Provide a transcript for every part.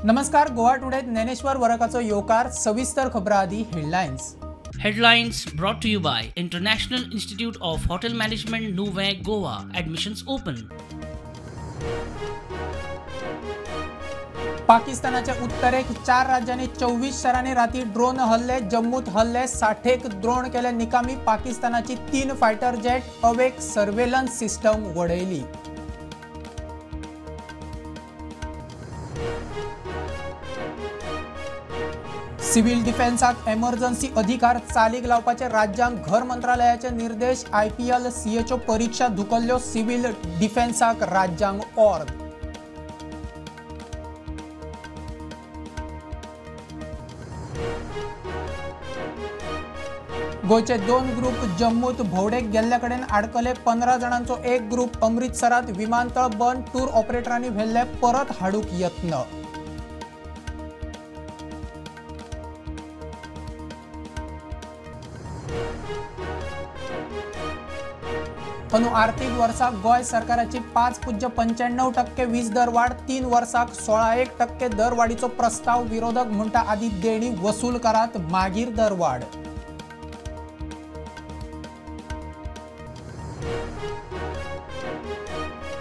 नमस्कार. गोवा टुडे ज्ञानेश्वर वरकाचो योकार सविस्तर खबरां आदी headlines. Headlines brought to you by International Institute of Hotel Management Nuvei Goa. Admissions open. पाकिस्तानाच्या उत्तरेक 4 राज्यांनी 24 शारांनी राती ड्रोन हल्ले. जम्मूत हल्ले 60 ड्रोन केले निकामी. पाकिस्तानाची 3 फायटर जेट अवेक सर्वेलन्स सिस्टम वडयली. सिव्हिल डिफेन्साक एमर्जन्सी अधिकार चालीक लावपाचे राज्यांक घर मंत्रालयाचे निर्देश. IPL CHO परीक्षा धुकल्ल्यो. सिव्हिल डिफेन्साक राज्यांक ऑर्द. गोयचे 2 ग्रुप जम्मूत भोवडेक गेल्ले कडेन आडकले. 15 जाणांचो एक ग्रुप. अमृतसरात विमानतळ बंद. टूर ऑपरेटरांनी व्हेल्ले परत हाडूक यत्न. अंदू आर्थीक वर्साक गोय सरकाराची 5.95% वीज दर वाड. 3 वर्साक 16% दर वाडीचो प्रस्ताव. विरोधक म्हणटा आदी देणी वसूल करात मागीर दर वाड.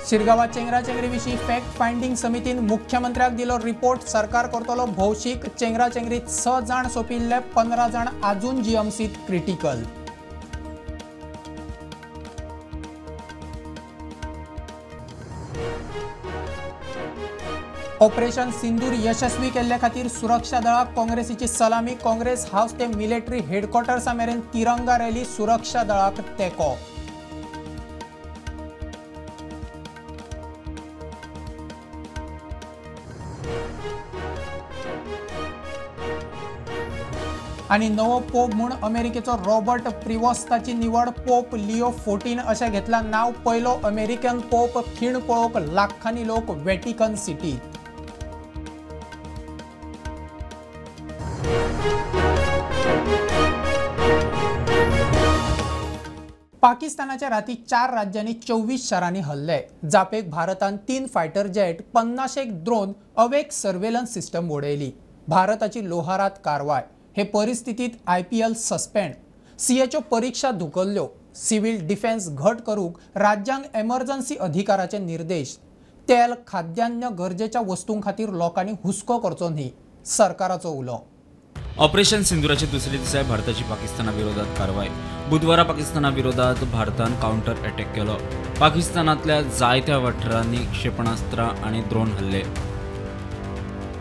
शिरगांवा चेंगराचेंगरी विशीं फॅक्ट फायंडिंग समितीन मुख्यमंत्र्याक दिलो रिपोर्ट. सरकार करतलो भौशीक. चेंगराचेंगरीत 6 जाण सोंपिल्ले. 15 जाण आजून GMCत क्रिटिकल. ऑपरेशन सिंदूर यशस्वी केल्ले खातीर सुरक्षा दळाक काँग्रेसीची सलामी. काँग्रेस हाऊस ते मिलिटरी हेडक्वॉर्टर्सा मेरेन तिरंगा रॅली. सुरक्षा दळाक तेंको. आनी नवो पोप म्हूण अमेरिकेचो रॉबर्ट प्रिवोस्ताची निवड. पोप लिओ 14 अशें घेतला नांव. पयलो अमेरिकन पोप. खीण पळोवंक लाखांनी लोक व्हॅटिकन सिटीत. पाकिस्तानाच्या राती 4 राज्यांनी 24 शारांनी हल्ले. जापेक भारतान 3 फायटर जेट, 50 ड्रोन, अवेक सर्वेलन्स सिस्टम उडयली. भारताची लोहारात कारवाय. हे परिस्थितीत IPL सस्पेंड. CHO परीक्षा धुकल्ल्यो. सिव्हिल डिफेन्स घट करूक राज्यांक एमर्जन्सी अधिकाराचे निर्देश. तेल, खाद्यान्न गरजेच्या वस्तूं खातीर लोकांनी हुस्को करचो न्ही. सरकाराचो उलो. ऑपरेशन सिंदुराचे दुसरे दिसा भारताची पाकिस्ताना विरोधात कारवाय. बुधवारा पाकिस्ताना विरोधात भारतान काउंटर अटॅक केलो. पाकिस्तानातल्या जायत्या वाठारांनी क्षेपणास्त्रां आणि ड्रोन हल्ले.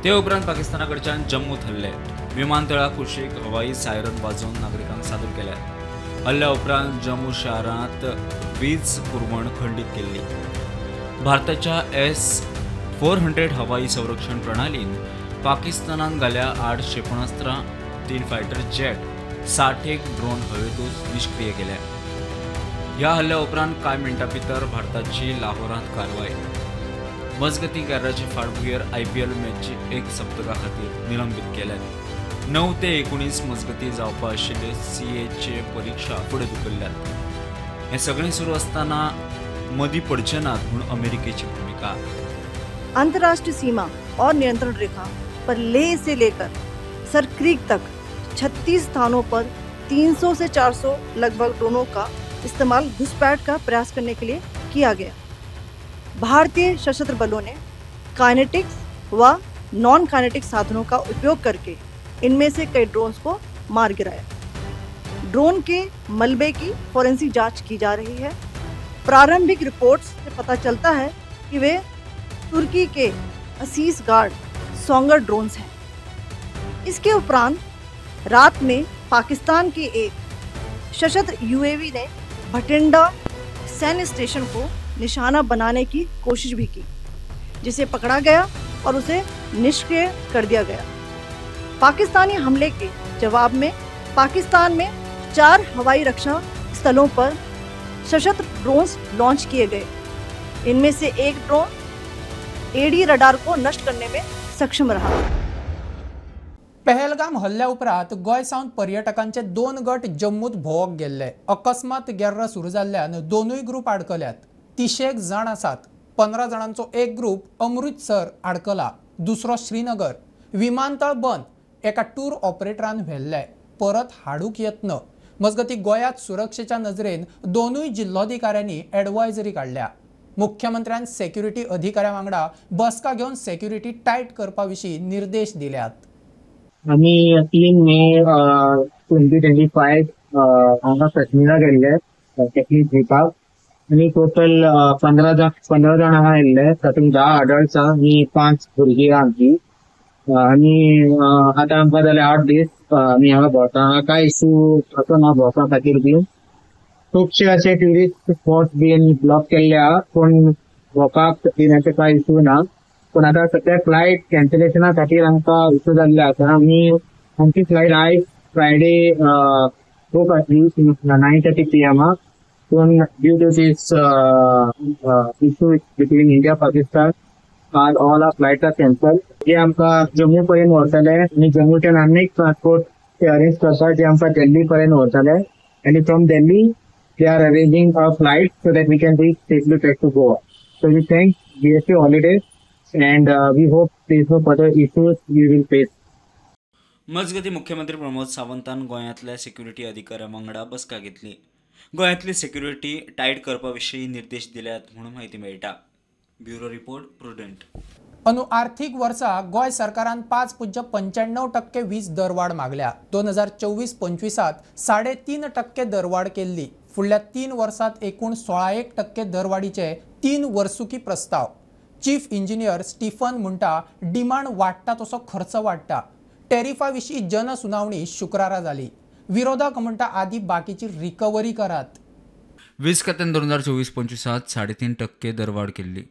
ते उपरांत पाकिस्तानाकडच्यान जम्मूत हल्ले. विमानतळा कुशीक हवाई सायरन वाजोवन नागरिकांक सादूर केल्या. हल्ल्या उपरांत जम्मू शारांत वीज पुरवण खंडीत केल्ली. भारताच्या S-400 हवाई संरक्षण प्रणालीन पाकिस्तानान घाल्या 8 क्षेपणास्त्रां, 3 फायटर जेट, 60 ड्रोन हवेतूच निष्क्रिय केल्या. ह्या हल्ल्या उपरांत कांय मिण्टां भितर भारताची लाहोरांत कारवाय. मजगती गॅराची फाटभुंयेर IPL मॅचची 1 सप्तका खातीर निलंबीत केल्यात. 9 ते 19 मजगती जावपा आशिल्ले CA परीक्षा फुडें धुकल्ल्यात. हें सगळें सुरू आसतना मदीं पडचे नात म्हूण अमेरिकेची भूमिका. अंतर्राष्ट्रीय सीमा और नियंत्रण रेखा पर लेह से लेकर सर क्रीक तक 36 स्थानों पर 300 से 400 लगभग ड्रोनों का इस्तेमाल घुसपैठ का प्रयास करने के लिए किया गया. भारतीय सशस्त्र बलों ने काइनेटिक्स व नॉन काइनेटिक साधनों का उपयोग करके इनमें से कई ड्रोन्स को मार गिराया. ड्रोन के मलबे की फोरेंसिक जांच की जा रही है. प्रारंभिक रिपोर्ट्स से पता चलता है कि वे तुर्की के असीस गार्ड सोंगर ड्रोन्स हैं. इसके उपरांत रात में पाकिस्तान के एक सशस्त्र UAV ने भटिंडा सैन्य स्टेशन को निशाना बनाने की कोशिश भी की, जिसे पकड़ा गया और उसे निष्क्रिय कर दिया गया. पाकिस्तानी हमले के जवाब में पाकिस्तान में 4 हवाई रक्षा स्थलों पर सशस्त्र ड्रोन्स लॉन्च किए गए. इनमें से एक ड्रोन AD रडार को नष्ट करने में सक्षम रहा. पहलगाम हल्ल्या उपरांत गोंय सावन पर्यटकांचे 2 गट जम्मूत भोवंक गेल्ले. अकस्मात गेर्र सुरू जाल्ल्यान 2 ग्रुप आडकल्यात. 30 जाण आसात. 15 जणांचो एक ग्रुप अमृतसर आडकला, दुसरो श्रीनगर. विमानतळ बंद, एका टूर ऑपरेटरान व्हेल्ले, परत हाडूक यत्न. मजगती गोयात सुरक्षेच्या नजरेन दोनूय जिल्लोधिकाऱ्यांनी एडवायझरी काढल्या. मुख्यमंत्र्यान सेक्युरिटी अधिकाऱ्यां वांगडा बसका घेवन सेक्युरिटी टायट करपा विशीं निर्देश दिल्यात. आम्ही 3 मे 2025 हांगा काश्मीरा गेल्ले टेक्निक ट्रिपाक आणि टोटल 15 जाण हांगा येयल्ले, तातूंत 10 अडल्ट्स आनी 5 भुरगीं आमची. आणि आतां आमकां जाले 8 दीस आमी हांगा भोंवता. कांय इश्यू असो ना भोंवपा खातीर बी. खुबशे अशे ट्युरिस्ट स्पॉट्स बीन ब्लॉक केल्ले आहा, पूण भोंवपाक येण्याचे कांय इश्यू ना. पण आता सध्या फ्लायट कॅन्सलेशना खातीर आमकां इश्यू जाल्ले आसा. आमची फ्लायट आयज फ्रायडे खूब आसली 9:30 PM. पूण due to this issue between India Pakistan आज all our flight are cancel. जे आमकां जम्मू पर्यंत व्हरतले आनी जम्मूच्यान आनी एक ट्रान्सपोर्ट ते अरेंज करता जे आमकां दिल्ली पर्यंत व्हरतले. आनी from Delhi they are arranging a flight so that we can reach safely back to Goa. So we thank BSP Holidays and we hope there is no further issues we will face. मजगती मुख्यमंत्री प्रमोद सावंतान गोंयांतल्या security अधिकाऱ्यां वांगडा बसका घेतली. गोंयांतली security tight करपा विशीं निर्देश दिल्यात म्हणून म्हायती मेळटा. Bureau report prudent. आर्थीक वर्सा गोय सरकारान 5.95% वीज दरवाड मागल्या. 2024-25 3.5% दरवाड केल्ली. फुडल्या 3 वर्सांत एकूण 16% दरवाडीचे 3 वर्सुकी प्रस्ताव. चीफ इंजिनियर स्टीफन म्हणटा डिमांड वाडटा तसो खर्च वाडटा. टॅरिफा विशीं जनसुनावणी शुक्रारा जाली. विरोधक म्हणटा आदी बाकीची रिकवरी करात. वीज खात्यान 2024-25 3.5% दरवाड केल्ली.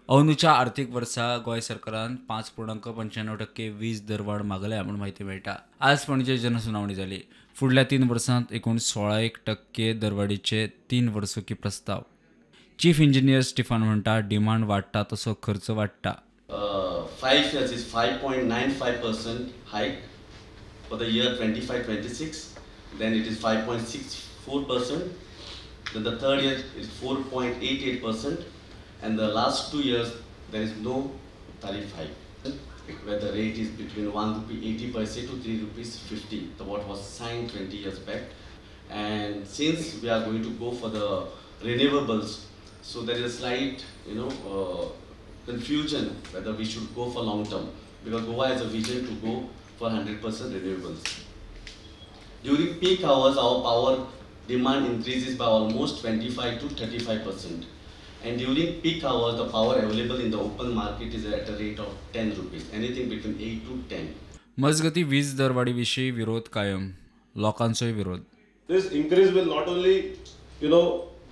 अंदूच्या आर्थीक वर्सा गोंय सरकारान 5.95% वीज दरवाड मागल्या म्हणून म्हायती मेळटा. आज पणजे जनसुनावणी जाली. फुडल्या 3 वर्सांत एकूण 16% दरवाडीचे 3 वर्सुकी प्रस्ताव. चीफ इंजिनियर स्टीफन म्हणटा डिमांड वाडटा तसो खर्च वाडटा. 5 years is 5.95% hike for the year 25-26. Then it is 5.64%. Then the third year is 4.88%. And the last 2 years there is no tariff hike, where the rate is between ₹1.80 to ₹3.50, what was signed 20 years back. And since we are going to go for the renewables, so there is a slight confusion whether we should go for long term, because Goa has a vision to go for 100% renewables. During peak hours our power demand increases by almost 25 to 35%. And during peak hours, the power available in the open market is at a rate of ₹10, anything between 8 to 10. मजगती वीज दरवाडी विशीं विरोध कायम. लोकांचोय विरोध. This increase will not only,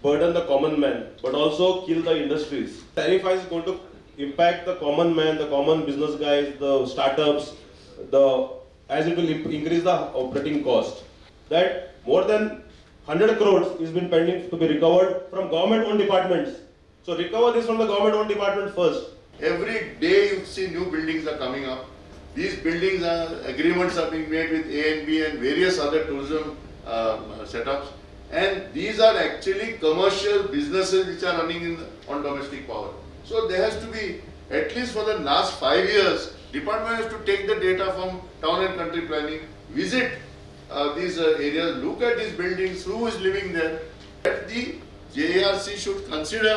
burden the common man, but also kill the industries. Tariff is going to impact the common man, the common business guys, the startups, as it will increase the operating cost. That more than 100 crores is been pending to be recovered from government-owned departments. So recover this from the government-owned department first. Every day you see new buildings are coming up. These buildings agreements are being made with A&B and various other tourism setups. And these are actually commercial businesses which are running on domestic power. So there has to be, at least for the last 5 years, department has to take the data from town and country planning, visit these areas, look at these buildings, who is living there. That the JARC should consider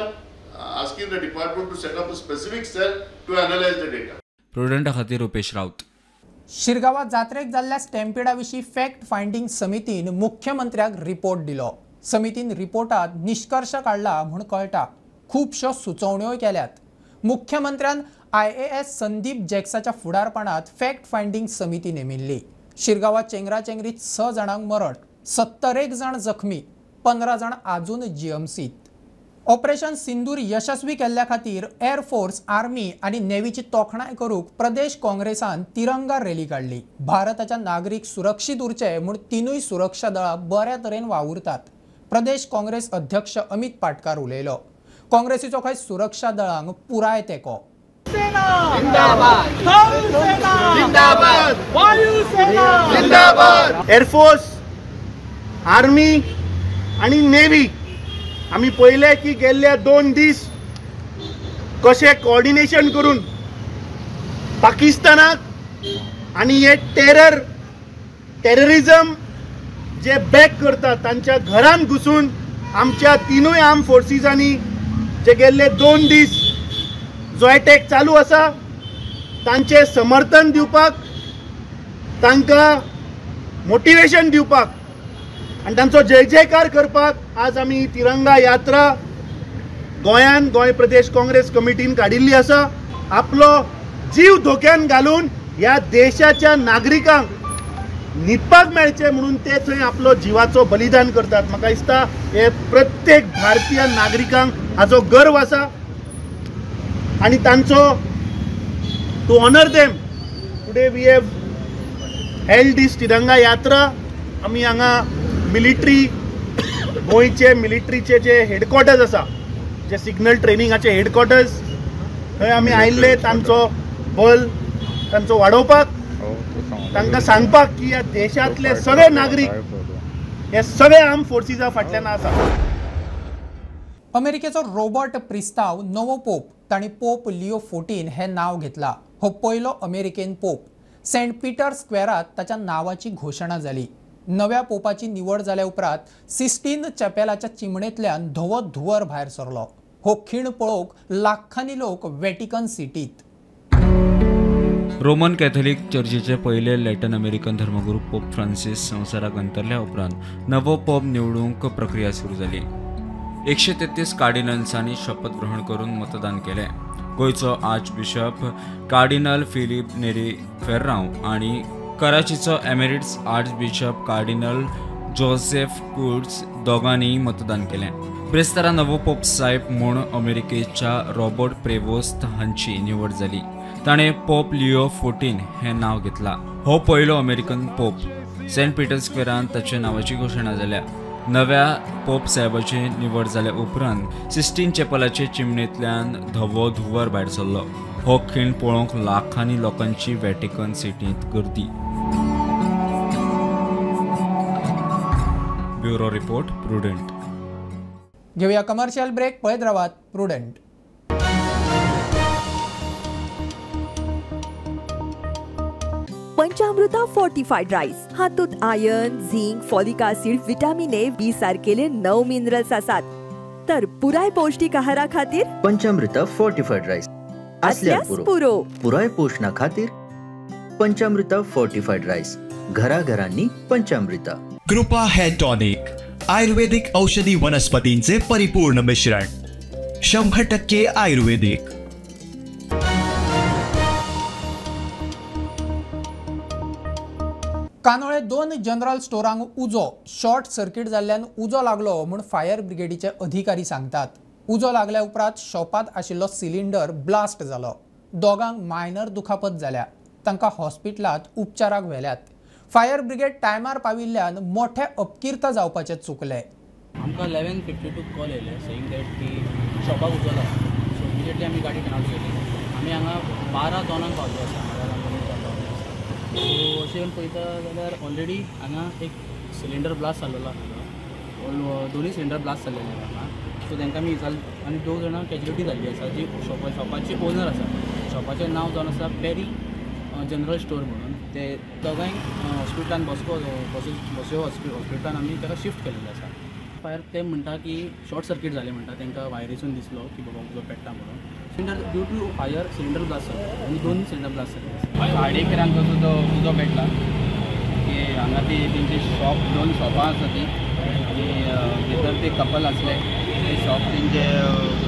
asking the department to set up a specific cell to analyze the data. प्रुडंटा खातीर रुपेश राऊत. शिरगांवां जात्रेक जाल्ल्या स्टॅम्पिडा विशीं fact finding समितीन मुख्यमंत्र्याक report दिलो. समितीन रिपोर्टात निष्कर्ष काढला म्हूण कळटा. खुबश्यो सुचोवण्योय केल्यात. मुख्यमंत्र्यान IAS संदीप जॅक्साच्या फुडारपणात फॅक्ट फायंडींग समिती नेमिल्ली. शिरगांवां चेंगराचेंगरीत 6 जाणांक मरण, 71 जाण जखमी, 15 जाण आजून GMCत. ऑपरेशन सिंदूर यशस्वी केल्ल्या खातीर एअरफोर्स, आर्मी आनी नेव्हीची तोखणाय करूंक प्रदेश काँग्रेसान तिरंगा रॅली काडली. भारताच्या नागरीक सुरक्षीत उरचे म्हूण तिनूय सुरक्षा दळां बऱ्या तरेन वावुरतात. प्रदेश काँग्रेस अध्यक्ष अमित पाटकार उलयलो. काँग्रेसीचो खंय सुरक्षा दळांक पुराय तेंको. एअरफोर्स, आर्मी आणि नेव्ही आम्ही पहिले की गेल्ल्या 2 दीस कशें कोऑर्डिनेशन करून पाकिस्तानाक आनी हे टेररिझम जे बॅक करतात तांच्या घरान घुसून आमच्या तिनूय आर्म फोर्सिसांनी जे गेल्ले 2 दीस जो अटॅक चालू आसा तांचे समर्थन दिवपाक, तांकां मोटिवेशन दिवपाक आनी तांचो जय जयकार करपाक आज आमी तिरंगा यात्रा गोंयान गोंय प्रदेश काँग्रेस कमिटीन काडिल्ली आसा. आपलो जीव धोक्यान घालून ह्या देशाच्या नागरिकांक न्हिदपाक मेळचे म्हणून ते थंय आपलो जिवाचो बलिदान करतात. म्हाका दिसता हे प्रत्येक भारतीय नागरिकांक हाचो गर्व आसा आनी तांचो to honour them today we have held this Tiranga Yatra. आमी हांगा मिलिटरी गोंयचे मिलिटरीचे जे हेडक्वॉर्टर्स आसा, जे सिग्नल ट्रेनिंगाचे हेडक्वॉर्टर्स, थंय आमी आयिल्ले तांचो बल तांचो वाडोवपाक, तांकां सांगपाक की ह्या देशांतले सगळे नागरीक हे सगळे आर्म फोर्सिसा फाटल्यान आसा. अमेरिकेचो रॉबर्ट प्रिस्ताव नवो पोप, तांणी पोप लिओ 14 हे नाव घेतला. हो पयलो अमेरिकेन पोप. सेंट पीटर स्क्वेअरात ताच्या नावाची घोशणा जाली. नव्या पोपाची निवड जाल्या उपरांत सिस्टीन चॅपेलाच्या चिमणेंतल्यान धवो धुंवर भायर सरलो. हो खीण पळोवंक लाखांनी लोक व्हॅटिकन सिटींत. रोमन कॅथोलिक चर्चीचे पहिले लॅटिन अमेरिकन धर्मगुरू पोप फ्रांसीस संवसाराक अंतरल्या उपरांत नवो पोप निवडूंक प्रक्रिया सुरू जाली. 133 कार्डिनल्सांनी शपथ ग्रहण करून मतदान केलें. गोंयचो archbishop cardinal Filipe Neri Ferrao आनी कराचीचो emeritus archbishop cardinal Joseph Coutts दोगांनी मतदान केलें. ब्रेस्तारा नवो पोप साहेब म्हूण अमेरिकेच्या रॉबर्ट प्रेवोस्त हांची निवड जाली. ताणें पोप लिओ 14 हें नांव घेतलां. हो पयलो अमेरिकन पोप. सेंट पीटर स्क्वेअरांत ताचे नांवाची घोशणा जाल्या. नव्या पोप साहेबाची निवड जाल्या उपरांत सिस्टीन चॅपलाचे चिमणेंतल्यान धवो धुंवर भायर सरलो. हो खीण पळोवंक लाखांनी लोकांची व्हॅटिकन सिटींत गर्दी. Bureau report Prudent. घेऊया कमर्शियल ब्रेक. पळयत रावात प्रुडंट. पंचामृता फोर्टिफाईड राईस हातूंत iron, zinc, folic acid, vitamin A, B सारकेले 9 मिनरल्स आसात. तर पुराय पौष्टिक आहारा खातीर पंचामृता फोर्टिफाईड राईस असल्यास पुरो. पुराय पोषणा खातीर पंचामृता फोर्टिफाईड राईस. घराघरांनी पंचामृता. कृपा हेअर टॉनिक आयुर्वेदिक औषधी वनस्पतींचे परिपूर्ण मिश्रण. 100% आयुर्वेदिक. कानोळे 2 जनरल स्टोरांक उजो शॉर्ट सर्किट जाल्ल्यान उजो लागलो म्हूण फायर ब्रिगेडीचे अधिकारी सांगतात. उजो लागल्या उपरांत शॉपात आशिल्लो सिलिंडर ब्लास्ट जालो. दोगांक मायनर दुखापत जाल्या. तांकां हॉस्पिटलांत उपचाराक व्हेल्यात. फायर ब्रिगेड टायमार पाविल्ल्यान मोठे अपकिर्त जावपाचे चुकले. आमकां 11:52 कॉल येयले सेईंग दॅट की शॉपाक उजो लागला. सो इमिडिएटली आमी गाडी घेवन गेली. आमी हांगा 12 जॉनांक पावलो आसा. सो अशें येवन पळयता जाल्यार ऑलरेडी हांगा एक सिलिंडर ब्लास्ट जाल्लो आसा. दोनूय सिलिंडर ब्लास्ट जाल्लेले हांगा. सो तांकां आमी विचारलें आनी 2 जाणां कॅज्युलिटी जाल्ली आसा. जी शॉपाची ओनर आसा. शॉपाचें नांव जावन आसा पेरी जनरल स्टोर म्हणून. ते दोगांयक हॉस्पिटलान बसयो हॉस्पिटलान आमी ताका शिफ्ट केल्लें आसा. फायर ते म्हणटा की शॉर्ट सर्कीट जालें म्हणटा. तांकां वायरीसून दिसलो की बाबा उजो पेट्टा म्हणून. Cylinder due to fire cylinder blast जालो आनी 2 सिलिंडर ब्लास्ट जाले. 11:30 असो तो उजो पेटला की हांगा ती तेंची शॉप 2 शॉपां आसा ती आनी भितर ते कपल आसले. ते शॉप तेंचे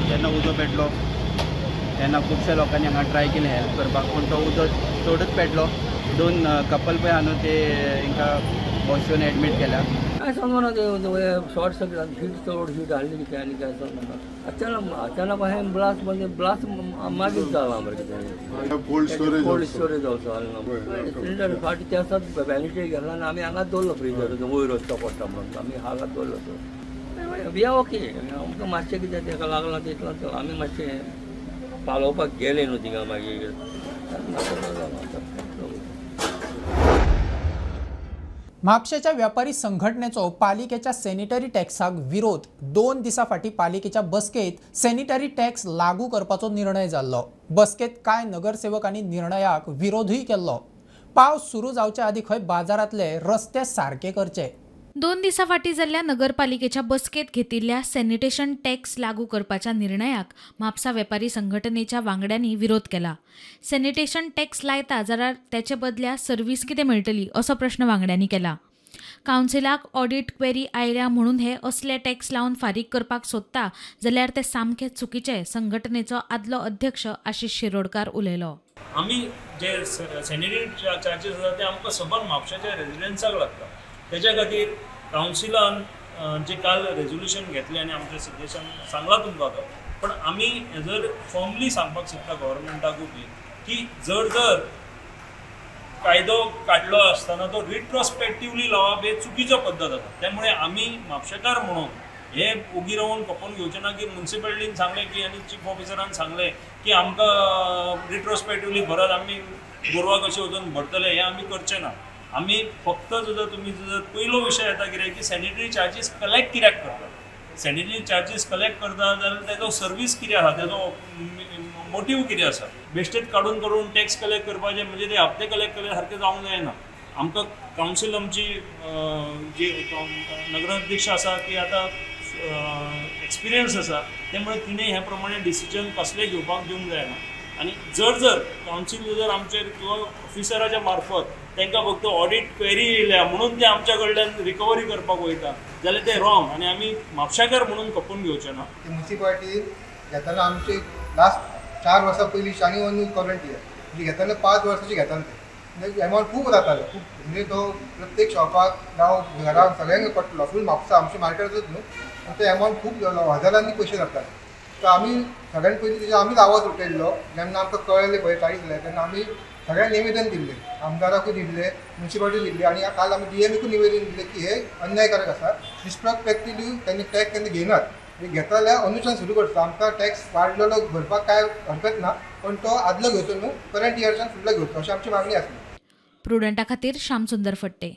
जेन्ना उजो पेटलो तेन्ना खुबश्या लोकांनी हांगा ट्राय केलें हेल्प करपाक. पूण तो उजो चडूच पेटलो. 2 कपल पळय आहा ते तांकां बॉस्टन एडमीट केल्या. काय सांगना ते शॉर्ट सर्किट हीट चड हीट हाडली कितें आनी काय सांगना. अचानक अहें ब्लास्ट मागीर जाला मरे कितें. कोल्ड स्टोरेज आसा सिलिंडर फाटी ते आसात वॅलिटी गेला आनी आमी हांगाच दवरलो फ्रिजर वयर वचचो पडटा म्हणून आमी हांगाच दवरलो. तो वी आर ओके. आमकां मातशें कितें ताका लागलां तितलो आमी मातशें पालोवपाक गेले न्हू थिंगा मागीर. म्हापशेच्या व्यापारी संघटनेचो पालिकेच्या सॅनिटरी टॅक्साक विरोध 2 दिसां फाटीं पालिकेच्या बसकेत सॅनिटरी टॅक्स लागू करपाचो निर्णय जाल्लो। बसकेत कांय नगरसेवकांनी निर्णयाक विरोधूय केल्लो। पावस सुरू जावचे आदीं खंय बाजारांतले रस्ते सारके करचे। 2 दिसां फाटीं जाल्ल्या नगरपालिकेच्या बसकेत घेतिल्ल्या सॅनिटेशन टॅक्स लागू करपाच्या निर्णयाक म्हापसा वेपारी संघटनेच्या वांगड्यांनी विरोध केला। सॅनिटेशन टॅक्स लायता जाल्यार त्याचे बदल्या सर्व्हिस कितें मेळटली असो प्रश्न वांगड्यांनी केला। कावन्सिलाक ऑडिट क्वेरी आयल्या म्हणून हे असले टॅक्स लावन फारीक करपाक सोदता जाल्यार ते सामके चुकीचे, संघटनेचो आदलो अध्यक्ष आशिष शिरोडकार उलयलो। आमी जे सॅनिटरी चार्जीस आसा ते आमकां सबंद म्हापशाच्या रेजिडेंट्साक लागता। त्याच्या खातीर कावन्सिलान जे काल रेजोल्युशन घेतले आनी आमच्या सदस्यान सांगला तुमकां तो, पण आमी हेजर फॉर्मली सांगपाक सोदता गव्हर्मेंटाकूय बी की जर कायदो काडलो आसतना तो रिट्रोस्पेक्टिवली लावप हे चुकीचो पद्दत आसा। त्यामुळे आमी म्हापशेकार म्हणून हे ओगी रावन खपोवन घेवचे ना की म्युन्सिपालिटीन सांगले की आनी चीफ ऑफिसरान सांगले की आमकां रिट्रोस्पेक्टिवली भरत आमी गोरवां कशें वचून भरतले, हे आमी करचे ना। आमी फक्त तुमी पयलो विशय येता कितें की सॅनिटरी चार्जीस कलेक्ट कित्याक करता। सॅनिटरी चार्जीस कलेक्ट करता जाल्यार तेजो सर्वीस कितें आसा, तेजो मोटीव कितें आसा। बेश्टेच काडून टॅक्स कलेक्ट करपाचे म्हणजे ते हप्ते कलेक्ट केले सारके जावंक जायना। आमकां कावन्सील आमची जी नगराध्यक्ष आसा ती आतां एक्सपिरियन्स आसा, त्यामुळे तिणें हे प्रमाणे डिसिजन कसले घेवपाक दिवंक जायना। आणि जर कावन्सील जर आमचेर किंवा ऑफिसराच्या मार्फत तांकां फक्त ऑडिट क्वेरी येयल्या म्हणून ते आमच्या कडल्यान रिकवरी करपाक वयता जाल्यार ते रॉंग आनी आमी म्हापशाकार म्हणून खपोवन घेवचे ना। म्युन्सिपालिटी घेताना आमचे लास्ट 4 वर्सां पयलीं शानी वन करंट इयर म्हणजे घेताना 5 वर्सांची घेताले ते एमावंट खूब जातालो, खूब म्हणजे तो प्रत्येक शॉपाक जावं घराक सगळ्यांक पडटलो। फूल म्हापसा आमच्या मार्केटाचोच न्हू, तो एमावंट खूब हजारांनी पयशे जाताले। तर आमी सगळ्यान पयलीं तेजे आमीच आवाज उठयल्लो। जेन्ना आमकां कळलें पळय कांय जालें तेन्ना आमी सगळ्यांक निवेदन दिल्लें, आमदाराकूय दिल्लें, म्युन्सिपालिटी दिल्ली आनी काल आमी DMकूय निवेदन दिल्लें की हे अन्यायकारक आसा। रिस्ट्रक्टिवली त्यांनी टॅक्स केन्ना घेनात, घेता जाल्यार अनुदान सुरू करता। आमकां टॅक्स वाडलेलो भरपाक काय हरकत ना, पण तो आदलो घेवचो न्हू, करंट इयरच्यान फुडलो घेवचो अशी आमची मागणी आसली। प्रुडंटा खातीर श्यामसुंदर फट्टे।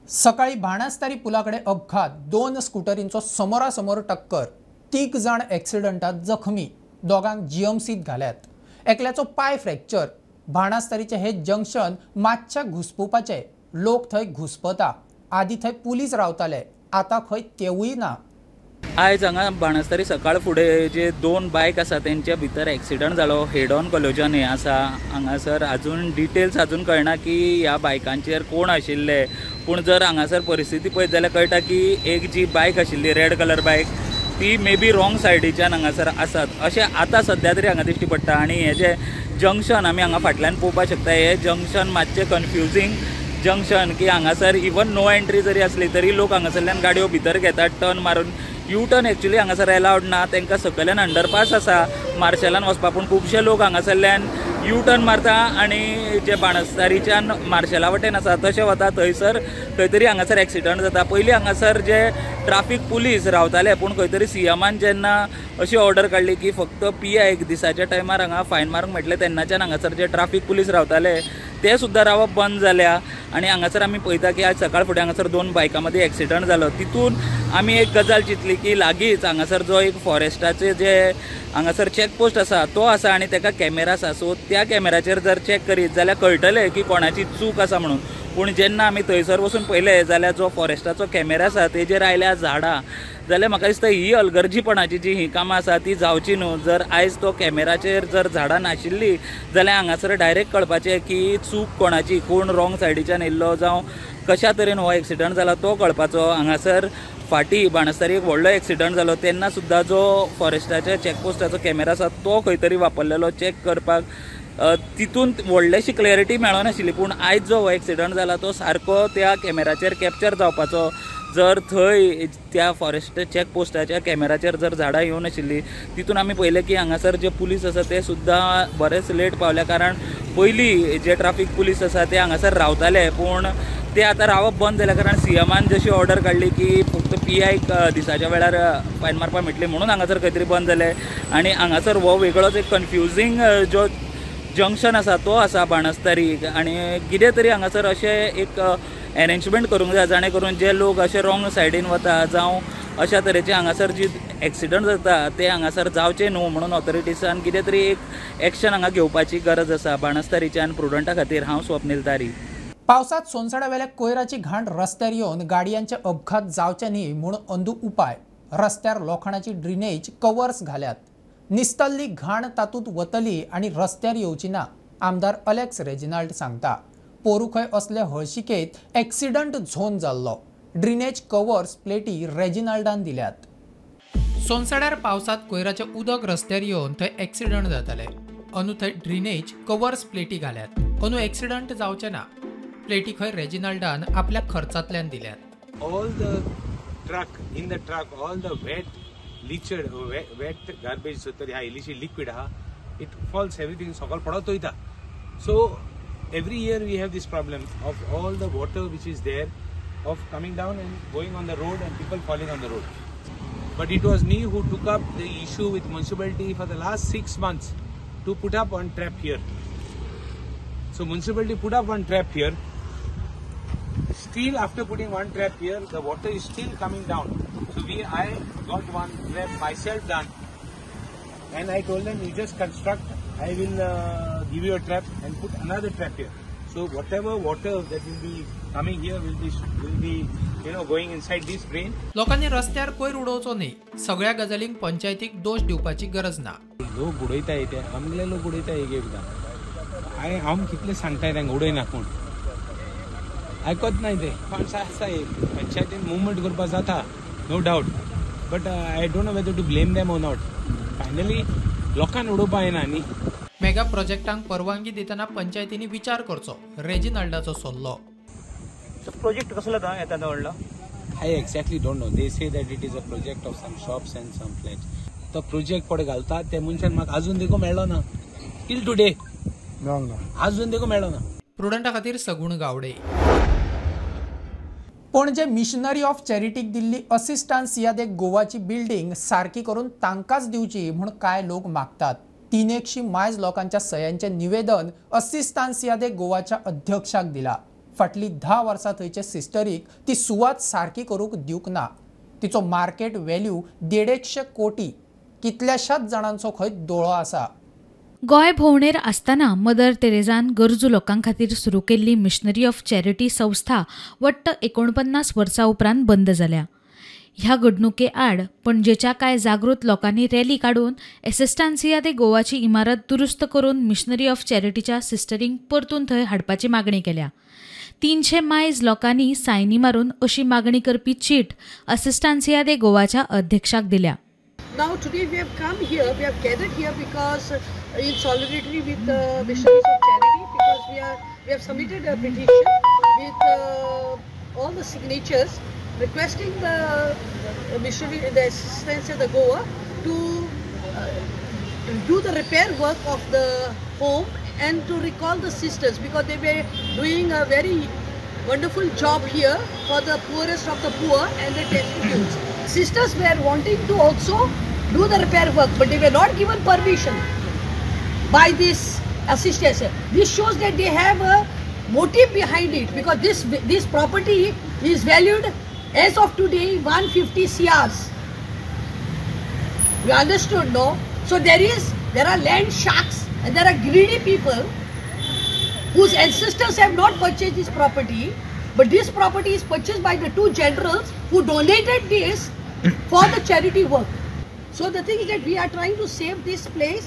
सकाळी बाणस्तारी पुलाकडे अपघात, 2 स्कूटरींचो समोरासमोर टक्कर, 3 जाण एक्सिडंटात जखमी, दोगांक GMCत घाल्यात। एकल्याचो पाय फ्रॅक्चर। बाणस्तारीचे हे जंक्शन मातशा घुसपुपाचे, लोक थंय घुसपता। आदी थंय पुलीस रावताले, आता खंय तेवूय ना। आयज हांगा बाणस्तारी सकाळ फुडें जे 2 बायक आसा तेंच्या भितर एक्सिडंट जालो, हेड ऑन कोलिजन हे आसा। हांगासर अजून डिटेल्स अजून कळना की ह्या बायकांचेर कोण आशिल्ले, पूण जर हांगासर परिस्थिती पळयत जाल्यार कळटा की एक जी बायक आशिल्ली रेड कलर बायक ती मे बी रॉंग सायडीच्यान हांगासर आसात अशें आतां सद्या तरी हांगा दिश्टी पडटा। आनी हे जे जंक्शन आमी हांगा फाटल्यान पळोवपाक शकता, हे जंक्शन मातशें कन्फ्युजींग जंक्शन की हांगासर इवन नो एंट्री जरी आसली तरी लोक हांगासरल्यान गाडयो भितर घेतात टर्न मारून। यू टर्न एक्चुअली हांगासर अलावड ना, तांकां सकयल्यान अंडरपास आसा मार्शेलान वचपाक, पूण खुबशे लोक हांगासरल्यान यू टर्न मारता आनी जे बाणस्तारीच्यान मार्शेला वटेन आसा तशें वता, थंयसर खंय तरी हांगासर एक्सिडंट जाता। पयलीं हांगासर जे ट्राफीक पुलीस रावताले, पूण खंय तरी CMान जेन्ना अशी ऑर्डर काडली की फक्त PI दिसाच्या टायमार हांगा फायन मारूंक मेळटले, तेन्नाच्यान हांगासर जे ट्राफीक पुलीस रावताले ते सुद्दां रावप बंद जाल्या। आनी हांगासर आमी पळयता की आज सकाळ फुडें हांगासर 2 बायकां मदीं एक्सिडंट जालो। तितून आमी एक गजाल चिंतली की लागींच हांगासर जो एक फॉरेस्टाचे जे हांगासर चॅकपोस्ट आसा तो आसा आनी ताका कॅमेरा आसा, सो त्या कॅमेराचेर जर चॅक करीत जाल्यार कळटलें की कोणाची चूक आसा म्हणून। पूण जेन्ना आमी थंयसर वचून पळयलें जाल्यार जो फॉरेस्टाचो कॅमेरा आसा तेजेर आयल्या झाडां, जाल्यार म्हाका दिसता ही हलगर्जीपणाची जी ही कामां आसा ती जावची न्हू। जर आयज तो कॅमेराचेर जर झाडां नाशिल्ली जाल्यार हांगासर डायरेक्ट कळपाचें की चूक कोणाची, कोण रॉंग सायडीच्यान येयल्लो जावं कशा तरेन हो एक्सिडंट जाला तो कळपाचो। हांगासर फाटीं बाणस्तारी एक व्हडलो एक्सिडंट जालो तेन्ना सुद्दां जो फॉरेस्टाच्या चॅकपोस्टाचो कॅमेरा आसा तो खंय तरी वापरलेलो चॅक करपाक, तितून व्हडलेशी क्लॅरिटी मेळनाशिल्ली। पूण आयज जो हो एक्सिडंट जाला तो सारको त्या कॅमेराचेर कॅप्चर जावपाचो। जर थंय त्या फॉरेस्ट चॅकपोस्टाच्या कॅमेराचेर जर झाडां येवं नाशिल्लीं, तितून आमी पळयलें की हांगासर जे पुलीस आसा ते सुद्दां बरेच लेट पावल्या, कारण पयलीं जे ट्राफीक पुलीस आसा ते हांगासर रावताले पूण ते आतां रावप बंद जाल्या कारण CMान जशी ऑर्डर काडली की फक्त PI दिसाच्या वेळार फायन मारपाक मेळटली म्हणून हांगासर खंय तरी बंद जालें। आनी हांगासर हो वेगळोच एक कन्फ्युजींग जो जंक्शन आसा तो आसा बाणस्तारी, आनी कितें तरी हांगासर अशें एक अरेंजमेंट करूंक जाय जाणे करून जे लोक अशे रॉंग सायडीन वता जावं अशा तरेचे हांगासर जी एक्सिडंट जाता ते हांगासर जावचे न्हू म्हणून ऑथॉरिटीसान कितें तरी एक एक्शन हांगा घेवपाची गरज आसा बाणस्तारीच्या आनी प्रुडंटा खातीर हांव स्वप्नील तारी. पावसात सोनसड्यावेल्या कोयराची घाण रस्त्यार येवन गाडयांचे अपघात जावचे न्ही म्हूण अंदू उपाय. रस्त्यार लोखंडाची ड्रेनेज कवर्स घाल्यात. निस्तल्ली घाण तातूंत वतली आनी रस्त्यार येवची ना, आमदार अलेक्स रेजिनाल्ड सांगता. पोरुखय असले हळशिकेत एक्सिडंट झोन जाल्लो. ड्रेनेज कवर्स प्लेटी रेजिनाल्डान दिल्यात. सोनसड्यार पावसात कोयराचे उदक रस्त्यार येवन थंय एक्सिडंट जाताले. अंदू थंय ड्रेनेज कवर्स प्लेटी घाल्यात. अंदू एक्सिडंट जावचे ना. प्लेटी खंय रेजिनाल्डान आपल्या खर्चांतल्यान दिल्यात. All the truck, in the truck, all the wet garbage so tari ha illicit liquid ha, it falls everything sokal padot hoita. So every year we have this problem of all the water which is there of coming down and going on the road and people falling on the road. But it was me who took up the issue with municipality for the last 6 months to put up one trap here. So municipality put up one trap here. Still, after putting one trap here, the water is still coming down. So I got one trap myself done, and I told them, you just construct. I will give you a trap and put another trap here. So whatever water that will be coming here will be going inside this drain. लोकांनी रस्त्यार कोयर उडोवचो न्ही. सगळ्या गजालींक पंचायतीक दोष दिवपाची गरज ना. लोक उडयताय ते आमगेले लोक उडयताय एक एकदां. हांव कितले सांगताय तांकां उडयनाका म्हूण आयकत नाही ते. फंड्स आसा पंचायतीन मुवमेंट करपाक जाता no doubt, but I don't know whether to blame them or not. Finally लोकांनी उडोवपा येना न्ही. मेगा प्रोजेक्टांक परवानगी दितना पंचायतींनी विचार करचो, रेजिनाल्डाचो सल्लो. प्रोजेक्ट कसलो येता व्हडलो I exactly don't know. They say that it is a project of some shops and some flats. तो प्रोजेक्ट पडे घालतात ते मनशान म्हाका अजून देखो मेळ्ळो ना. टील टुडे अजून देखो मेळ्ळो ना. प्रुडंटा खातीर सगुण गावडे. पणजे मिशनरी ऑफ चॅरिटीक दिल्ली असिस्टन्स यादे गोवाची बिल्डिंग सारकी करून तांकांच दिवची म्हूण कांय लोक मागतात. 300 मायज लोकांच्या सयांचे निवेदन असिस्टन्स यादे गोवाच्या अध्यक्षाक दिला. फाटली 10 वर्सां थंयचे सिस्टरीक ती सुवात सारकी करूंक दिवंक ना. तिचो मार्केट व्हॅल्यू 150 कोटी. कितल्याशाच जाणांचो खंय दोळो आसा. गोंय भोंवडेर आसतना मदर तेरेझान गरजू लोकां खातीर सुरू केल्ली मिशनरी ऑफ चॅरिटी संस्था वट्ट 49 वर्सां उपरांत बंद जाल्या. ह्या घडणुके आड पणजेच्या कांय जागृत लोकांनी रॅली काडून एसिस्टन्सिया दे गोवाची इमारत दुरुस्त करून मिशनरी ऑफ चॅरिटीच्या सिस्टरींक परतून थंय हाडपाची मागणी केल्या. 300 मायज लोकांनी सायनी मारून अशी मागणी करपी चीट असिस्टन्सिया दे गोवाच्या अध्यक्षाक दिल्या. Now today we have come here, we have gathered here because in solidarity with the missionaries of charity, because we have submitted a petition with all the signatures requesting the missionary, the assistance of the Goa to do the repair work of the home and to recall the sisters, because they were doing a very wonderful job here for the poorest of the poor and the destitute. Sisters were wanting to also do the repair work, but they were not given permission by this assistance. This shows that they have a motive behind it, because this property is valued as of today 150 crores. You understood, no? So there are land sharks and there are greedy people whose ancestors have not purchased this property, but this property is purchased by the two generals who donated this for the charity work. So the thing is that we are trying to save this place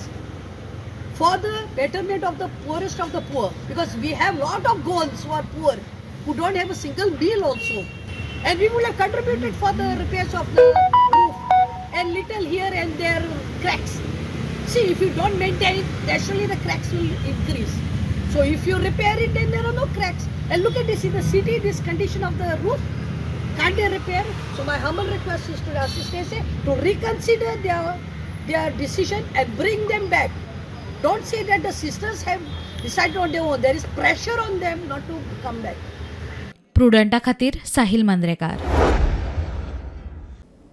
for the betterment of the poorest of the poor, because we have lot of Goans who are poor, who don't have a single meal also, and we will have contributed for the repairs of the roof and little here and there cracks. See, if you don't maintain it, naturally the cracks will increase. So if you repair it, then there are no cracks. And look at this, in the city, this condition of the roof, can't they repair? So my humble request is to the assistance to reconsider their decision and bring them back. Don't say that the sisters have decided on their own. There is pressure on them not to come back. प्रुडंटा खातीर Sahil Mandrekar.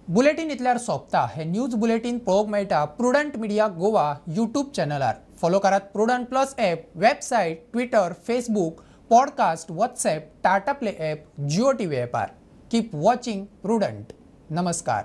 Bulletin इतल्यार सोंपता. हे news bulletin पळोवंक मेळटा Prudent media Goa YouTube चॅनलार. Follow करात Prudent plus app, website, Twitter, Facebook podcast, WhatsApp, Tata Play app, Jio TV ॲपार. Keep watching Prudent. नमस्कार.